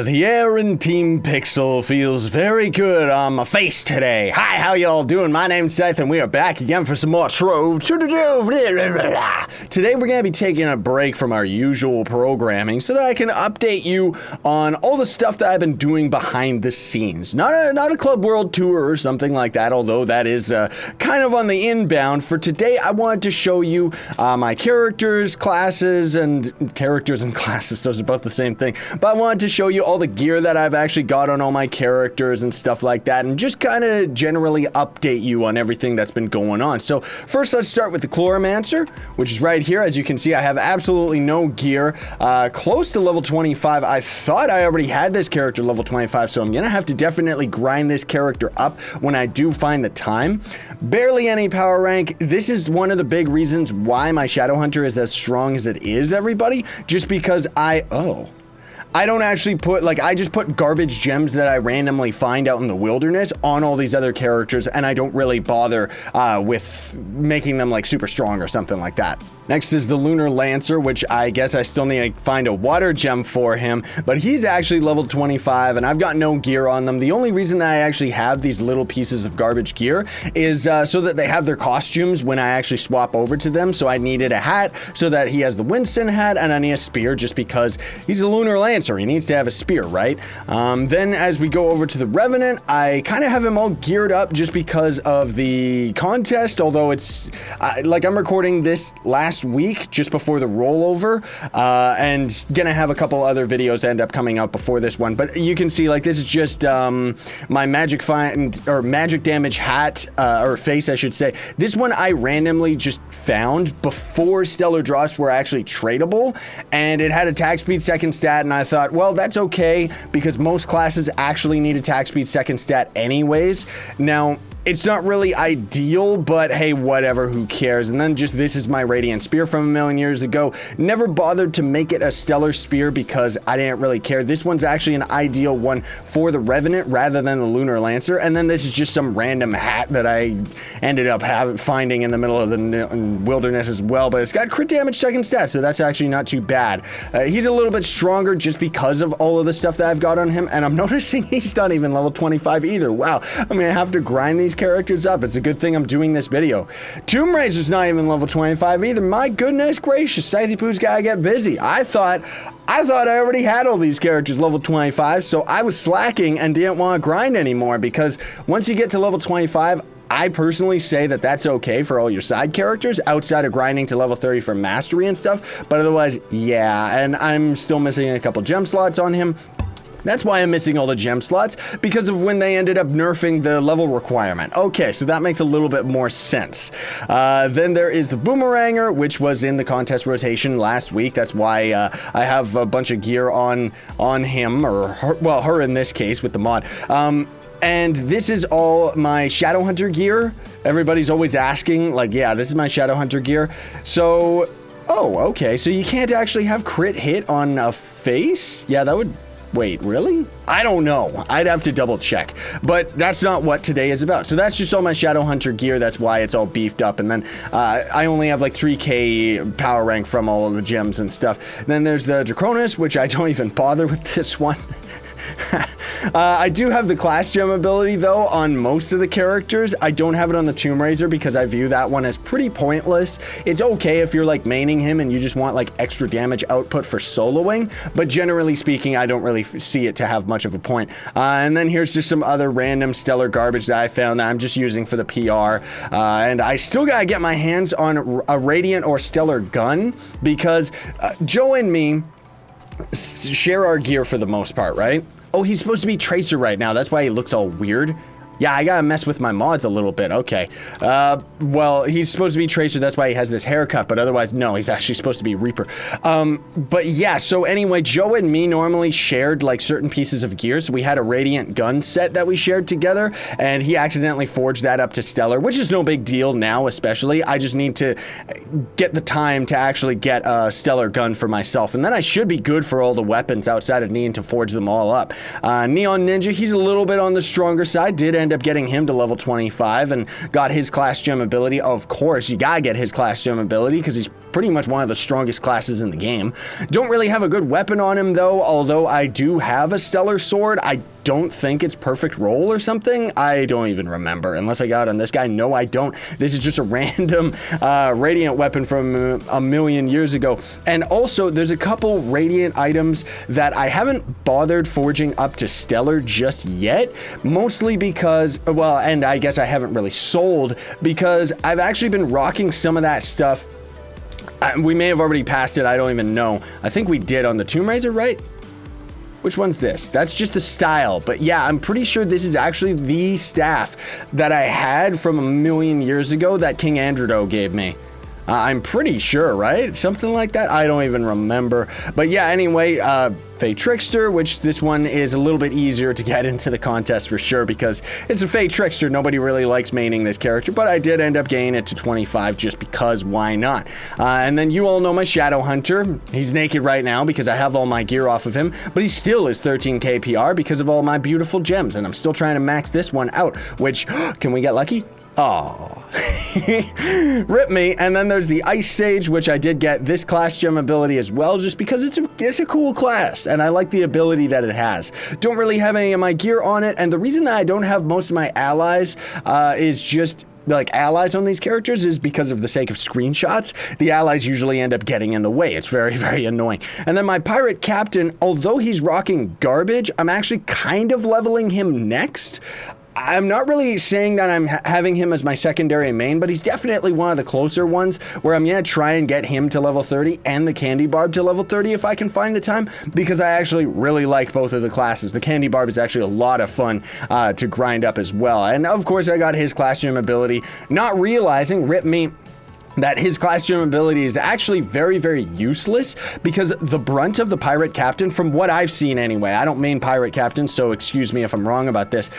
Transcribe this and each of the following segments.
The air in Team Pixel feels very good on my face today. Hi, how y'all doing? My name's Scythe, and we are back again for some more Trove. Today we're going to be taking a break from our usual programming so that I can update you on all the stuff that I've been doing behind the scenes. Not a Club World tour or something like that, although that is kind of on the inbound. For today, I wanted to show you my characters, classes, and classes. Those are both the same thing. But I wanted to show you all the gear that I've actually got on all my characters and stuff like that, and just kind of generally update you on everything that's been going on. So first, let's start with the Chloromancer, which is right here. As you can see, I have absolutely no gear. Close to level 25. I thought I already had this character level 25, so I'm gonna have to definitely grind this character up when I do find the time. Barely any power rank. This is one of the big reasons why my Shadowhunter is as strong as it is, everybody, just because I don't actually put, I just put garbage gems that I randomly find out in the wilderness on all these other characters, and I don't really bother with making them super strong or something like that. Next is the Lunar Lancer, which I guess I still need to find a water gem for him, but he's actually level 25, and I've got no gear on them. The only reason that I actually have these little pieces of garbage gear is so that they have their costumes when I actually swap over to them. So I needed a hat so that he has the Winston hat, and I need a spear just because he's a Lunar Lancer. He needs to have a spear, right? Then as we go over to the Revenant, I kind of have him all geared up just because of the contest, although it's I'm recording this last week just before the rollover, and gonna have a couple other videos end up coming out before this one. But you can see this is just my magic damage hat, or face I should say. This one I randomly just found before stellar drops were actually tradable, and it had attack speed second stat, and I thought, well, that's okay because most classes actually need attack speed second stat anyways. Now, it's not really ideal, but hey, whatever, who cares? And then just this is my Radiant Spear from a million years ago. Never bothered to make it a Stellar Spear because I didn't really care. This one's actually an ideal one for the Revenant rather than the Lunar Lancer. And then this is just some random hat that I ended up finding in the middle of the wilderness as well, but it's got crit damage second stat, so that's actually not too bad. He's a little bit stronger just because of all of the stuff that I've got on him, and I'm noticing he's not even level 25 either. Wow, I'm gonna have to grind these characters up. It's a good thing I'm doing this video. Tomb Raider's not even level 25 either. My goodness gracious, ScythePlays gotta get busy. I thought I already had all these characters level 25, so I was slacking and didn't want to grind anymore, because once you get to level 25, I personally say that that's okay for all your side characters outside of grinding to level 30 for mastery and stuff, but otherwise, yeah, and I'm still missing a couple gem slots on him. That's why I'm missing all the gem slots, because of when they ended up nerfing the level requirement. Okay, so that makes a little bit more sense. Then there is the Boomeranger, which was in the contest rotation last week. That's why I have a bunch of gear on him, or her, well, her in this case with the mod. And this is all my Shadowhunter gear. Everybody's always asking, yeah, this is my Shadowhunter gear. So, oh, okay, so you can't actually have crit hit on a face? Yeah, that would... Wait, really? I don't know. I'd have to double check, but that's not what today is about. So that's just all my Shadowhunter gear. That's why it's all beefed up. And then I only have 3k power rank from all of the gems and stuff. Then there's the Draconis, which I don't even bother with this one. I do have the class gem ability though on most of the characters. I don't have it on the Tomb Raider because I view that one as pretty pointless. It's okay if you're maining him and you just want extra damage output for soloing, but generally speaking, I don't really see it to have much of a point. And then here's just some other random stellar garbage that I found that I'm just using for the PR. And I still gotta get my hands on a Radiant or Stellar gun because Joe and me share our gear for the most part, right? Oh, he's supposed to be Tracer right now. That's why he looks all weird. Yeah, I gotta mess with my mods a little bit. Okay. Well, he's supposed to be Tracer. That's why he has this haircut. But otherwise, no, he's actually supposed to be Reaper. But yeah, so anyway, Joe and me normally shared certain pieces of gear. So we had a Radiant gun set that we shared together. And he accidentally forged that up to Stellar, which is no big deal now, especially. I just need to get the time to actually get a Stellar gun for myself. And then I should be good for all the weapons outside of needing to forge them all up. Neon Ninja, he's a little bit on the stronger side. Did end up getting him to level 25 and got his class gem ability. Of course, you gotta get his class gem ability because he's pretty much one of the strongest classes in the game. Don't really have a good weapon on him though, although I do have a stellar sword. I don't think it's perfect roll or something. I don't even remember, unless I got it on this guy. No, I don't. This is just a random radiant weapon from a million years ago. And also, there's a couple radiant items that I haven't bothered forging up to stellar just yet, mostly because, well, and I guess I haven't really sold, because I've actually been rocking some of that stuff. We may have already passed it, I don't even know. I think we did on the Tomb Raiser, right? Which one's this? That's just the style. But yeah, I'm pretty sure this is actually the staff that I had from a million years ago that King Andredo gave me. I'm pretty sure, right? Something like that. I don't even remember. But yeah, anyway, Fey Trickster, which this one is a little bit easier to get into the contest for sure because it's a Fey Trickster. Nobody really likes maining this character, but I did end up getting it to 25 just because why not? And then you all know my Shadow Hunter. He's naked right now because I have all my gear off of him, but he still is 13k PR because of all my beautiful gems, and I'm still trying to max this one out, which, can we get lucky? Oh, rip me. And then there's the Ice Sage, which I did get this class gem ability as well, just because it's a cool class, and I like the ability that it has. Don't really have any of my gear on it, and the reason that I don't have most of my allies is just like allies on these characters is because of the sake of screenshots. The allies usually end up getting in the way. It's very, very annoying. And then my pirate captain, although he's rocking garbage, I'm actually kind of leveling him next. I'm not really saying that I'm having him as my secondary main, but he's definitely one of the closer ones where I'm going to try and get him to level 30 and the Candy Barb to level 30 if I can find the time, because I actually really like both of the classes. The Candy Barb is actually a lot of fun to grind up as well. And of course, I got his class gem ability, not realizing, rip me, that his class gem ability is actually very, very useless because the brunt of the pirate captain, from what I've seen anyway, I don't main pirate captain, so excuse me if I'm wrong about this,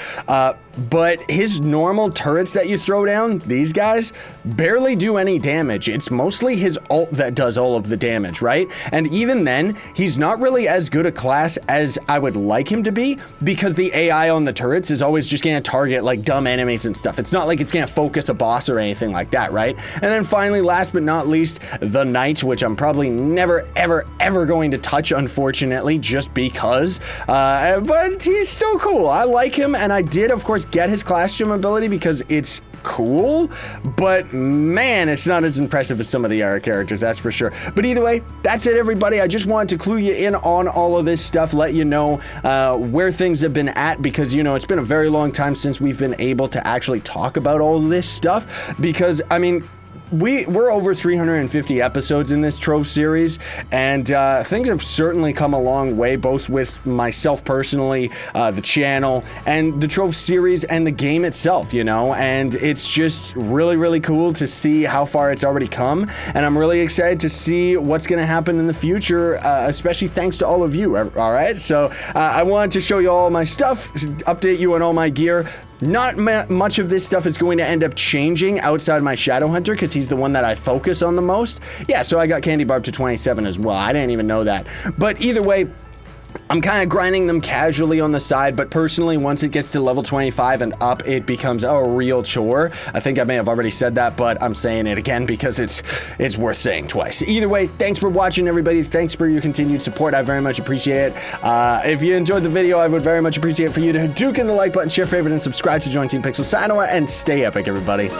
but his normal turrets that you throw down, these guys, barely do any damage. It's mostly his ult that does all of the damage, right? And even then, he's not really as good a class as I would like him to be because the AI on the turrets is always just gonna target like dumb enemies and stuff. It's not like it's gonna focus a boss or anything like that, right? And then finally, last but not least, the Knight, which I'm probably never, ever, ever going to touch, unfortunately, just because, but he's still cool. I like him, and I did, of course, get his class gem ability because it's cool, but man, it's not as impressive as some of the other characters, that's for sure. But either way, that's it, everybody. I just wanted to clue you in on all of this stuff, let you know where things have been at, because, you know, it's been a very long time since we've been able to actually talk about all of this stuff, because, I mean, we're over 350 episodes in this Trove series, and things have certainly come a long way, both with myself personally, the channel, and the Trove series, and the game itself, you know, and it's just really, really cool to see how far it's already come, and I'm really excited to see what's going to happen in the future, especially thanks to all of you, all right? So I wanted to show you all my stuff, update you on all my gear. Not much of this stuff is going to end up changing outside my Shadow Hunter because he's the one that I focus on the most. Yeah, so I got Candy Barb to 27 as well. I didn't even know that. But either way, I'm kind of grinding them casually on the side, but personally, once it gets to level 25 and up, it becomes a real chore. I think I may have already said that, but I'm saying it again because it's worth saying twice. Either way, thanks for watching, everybody. Thanks for your continued support. I very much appreciate it. If you enjoyed the video, I would very much appreciate for you to duke in the like button, share, favorite, and subscribe to Join Team Pixel. Sayonara, and stay epic, everybody.